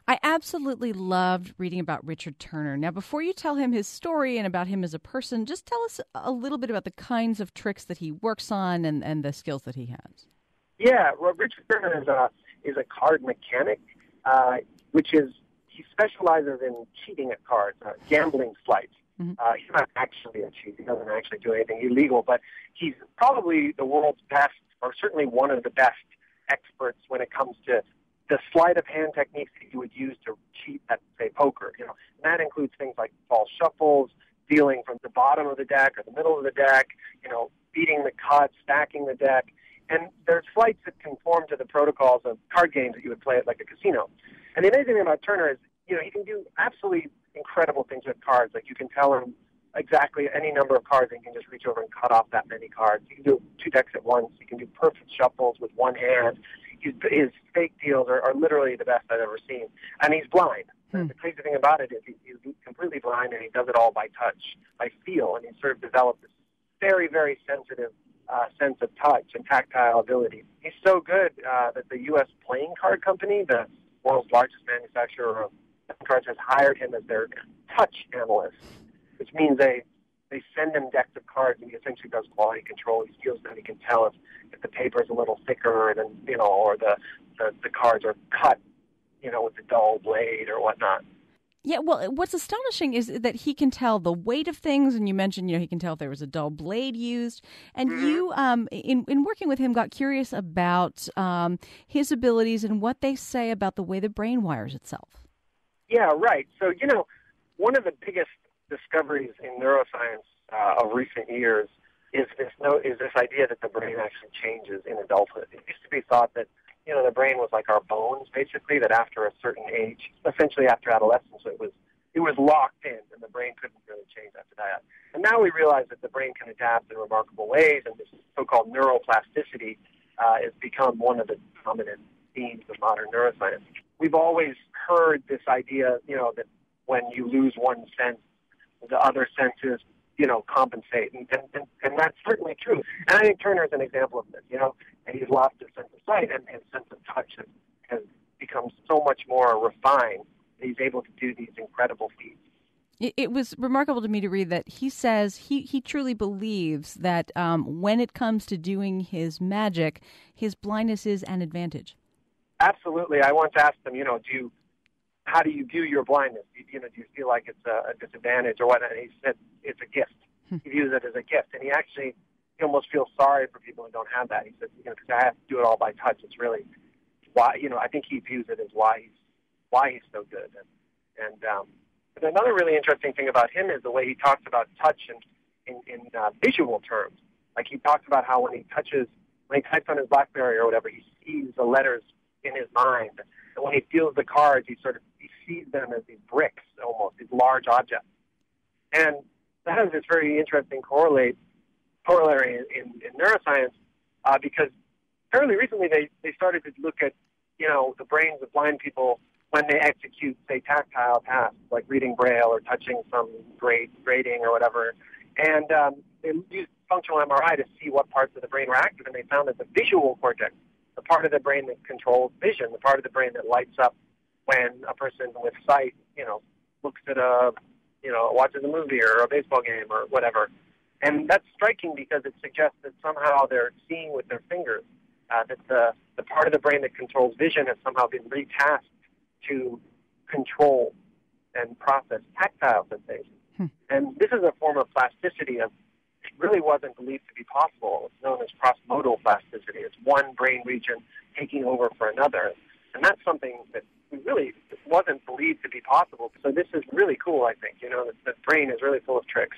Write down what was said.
I absolutely loved reading about Richard Turner. Now, before you tell him his story and about him as a person, just tell us a little bit about the kinds of tricks that he works on and the skills that he has. Yeah, well, Richard Turner is a card mechanic, which is he specializes in cheating at cards, gambling sleights. Mm-hmm. He's not actually a cheat. He doesn't actually do anything illegal, but he's probably the world's best, or certainly one of the best experts when it comes to the sleight of hand techniques that you would use to cheat at, say, poker. And that includes things like false shuffles, dealing from the bottom of the deck or the middle of the deck, beating the cut, stacking the deck. And there's sleights that conform to the protocols of card games that you would play at like a casino. And the amazing thing about Turner is, he can do absolutely incredible things with cards. Like you can tell him exactly any number of cards and he can just reach over and cut off that many cards. He can do 2 decks at once. He can do perfect shuffles with one hand. His fake deals are literally the best I've ever seen. And he's blind. The crazy thing about it is he's completely blind, and he does it all by touch, by feel. And he's sort of developed this very, very sensitive sense of touch and tactile ability. He's so good that the U.S. Playing Card Company, the world's largest manufacturer of cards, has hired him as their touch analyst, which means they send him decks of cards, and he essentially does quality control. He feels that he can tell if the paper is a little thicker than, or the cards are cut, with a dull blade or whatnot. Yeah, well, what's astonishing is that he can tell the weight of things, and you mentioned, he can tell if there was a dull blade used. And you, in working with him, got curious about his abilities and what they say about the way the brain wires itself. Yeah, right. So, one of the biggest discoveries in neuroscience of recent years is this idea that the brain actually changes in adulthood. It used to be thought that the brain was like our bones, basically, that after a certain age, essentially after adolescence, it was locked in, and the brain couldn't really change after that. And now we realize that the brain can adapt in remarkable ways, and this so-called neuroplasticity has become one of the dominant themes of modern neuroscience. We've always heard this idea, that when you lose one sense, the other senses, compensate, and that's certainly true. And I think Turner is an example of this, and he's lost his sense of sight, and his sense of touch has become so much more refined that he's able to do these incredible feats. It was remarkable to me to read that he says he truly believes that when it comes to doing his magic, his blindness is an advantage. Absolutely. I once asked him, how do you view your blindness? Do you feel like it's a disadvantage or what? And he said it's a gift. He views it as a gift, and he almost feels sorry for people who don't have that. He says, because I have to do it all by touch. It's really why, I think he views it as why he's so good. But another really interesting thing about him is the way he talks about touch in visual terms. Like he talks about how when he types on his BlackBerry or whatever, he sees the letters in his mind. And when he feels the cards, he sees them as these bricks, almost, these large objects. And that has this very interesting corollary in neuroscience because fairly recently they started to look at, the brains of blind people when they execute, say, tactile tasks like reading Braille or touching some grating or whatever. And they used functional MRI to see what parts of the brain were active, and they found that the visual cortex, the part of the brain that controls vision, the part of the brain that lights up when a person with sight, looks at watches a movie or a baseball game or whatever. And that's striking because it suggests that somehow they're seeing with their fingers, that the part of the brain that controls vision has somehow been retasked to control and process tactile sensations. And this is a form of plasticity that really wasn't believed to be possible. It's known as cross-modal plasticity. It's one brain region taking over for another. And that's something that really wasn't believed to be possible. So this is really cool, I think. The brain is really full of tricks.